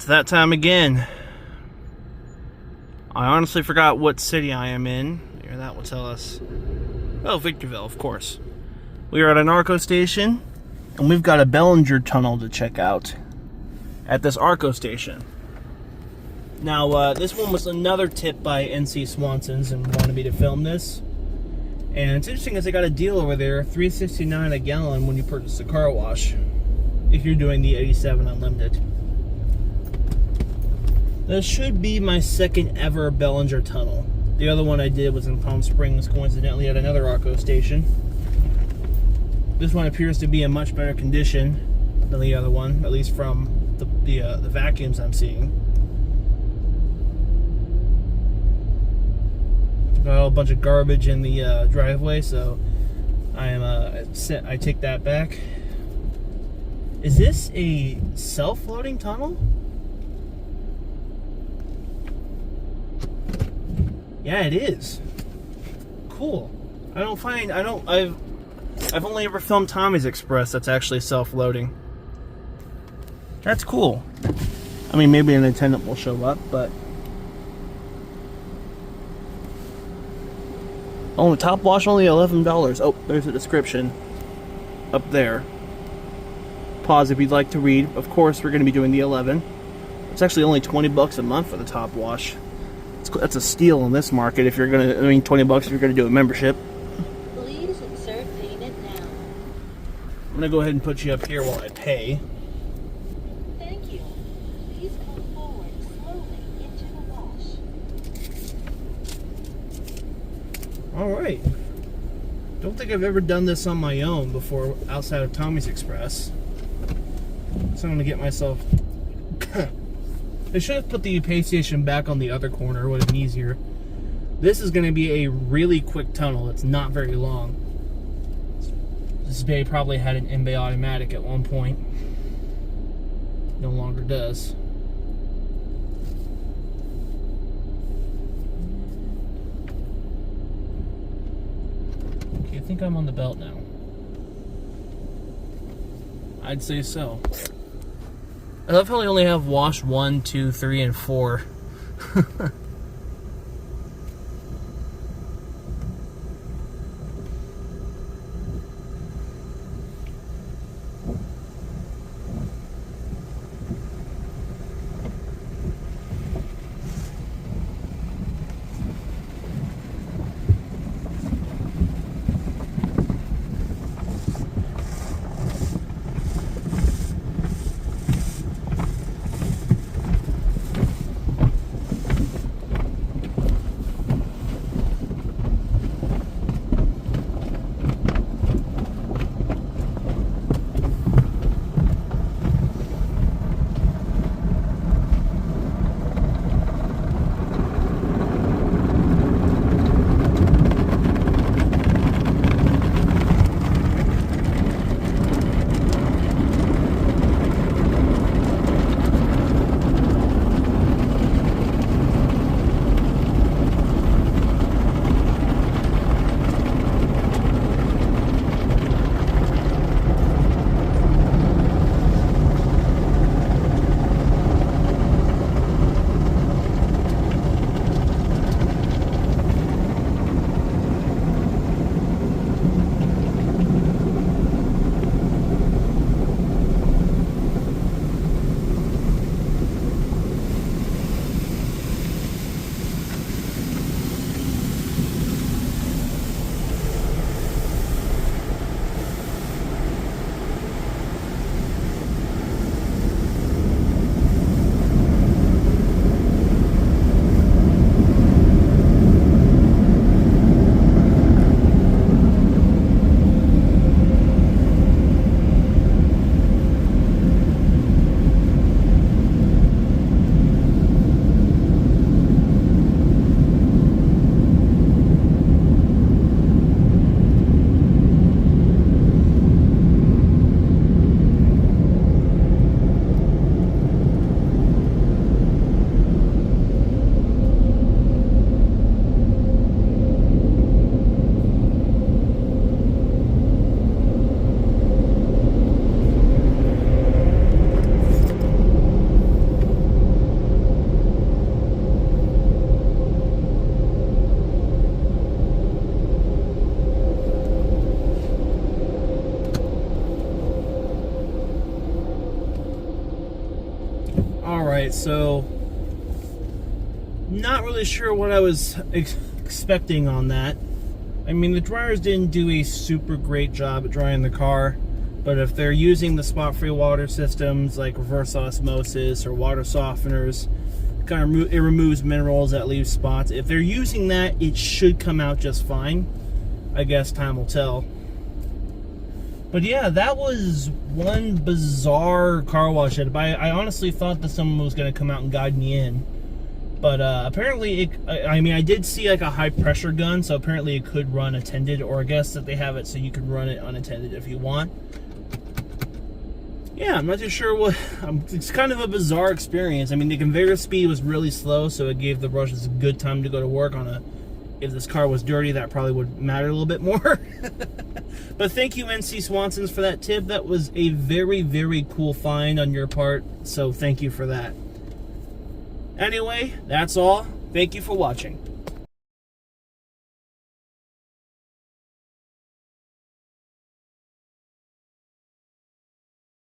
It's that time again. I honestly forgot what city I am in. Here, that will tell us. Oh, Victorville, of course. We are at an ARCO station, and we've got a Belenger tunnel to check out at this ARCO station. Now, this one was another tip by NC Swanson's and wanted me to film this. And it's interesting because they got a deal over there, $3.69 a gallon when you purchase a car wash, if you're doing the 87 Unlimited. This should be my second ever Belenger tunnel. The other one I did was in Palm Springs, coincidentally, at another ARCO station. This one appears to be in much better condition than the other one, at least from the vacuums I'm seeing. Got a bunch of garbage in the driveway, so I take that back. Is this a self-loading tunnel? Yeah, it is. Cool. I've only ever filmed Tommy's Express that's actually self-loading. That's cool. I mean, maybe an attendant will show up, but... Oh, the top wash only $11. Oh, there's a description up there. Pause if you'd like to read. Of course, we're going to be doing the 11. It's actually only $20 a month for the top wash. That's a steal in this market if you're going to, $20 if you're going to do a membership. Please insert payment now. I'm going to go ahead and put you up here while I pay. Thank you. Please come forward slowly into the wash. Alright. Don't think I've ever done this on my own before outside of Tommy's Express. So I'm going to get myself... I should have put the pay station back on the other corner. It would have been easier. This is going to be a really quick tunnel. It's not very long. This bay probably had an in-bay automatic at one point. No longer does. Okay, I think I'm on the belt now. I'd say so. I love how they only have wash 1, 2, 3, and 4. Alright, so not really sure what I was expecting on that. I mean, the dryers didn't do a super great job at drying the car, but if they're using the spot-free water systems like reverse osmosis or water softeners, it removes minerals that leave spots. If they're using that, it should come out just fine. I guess time will tell. But yeah, that was one bizarre car wash. I honestly thought that someone was going to come out and guide me in. But apparently, I mean, I did see like a high pressure gun, so apparently it could run attended, or I guess that they have it so you can run it unattended if you want. Yeah, I'm not too sure what, it's kind of a bizarre experience. I mean, the conveyor speed was really slow, so it gave the brushes a good time to go to work on if this car was dirty, that probably would matter a little bit more. But thank you, NC Swansons, for that tip. That was a very, very cool find on your part, so thank you for that. Anyway, that's all. Thank you for watching.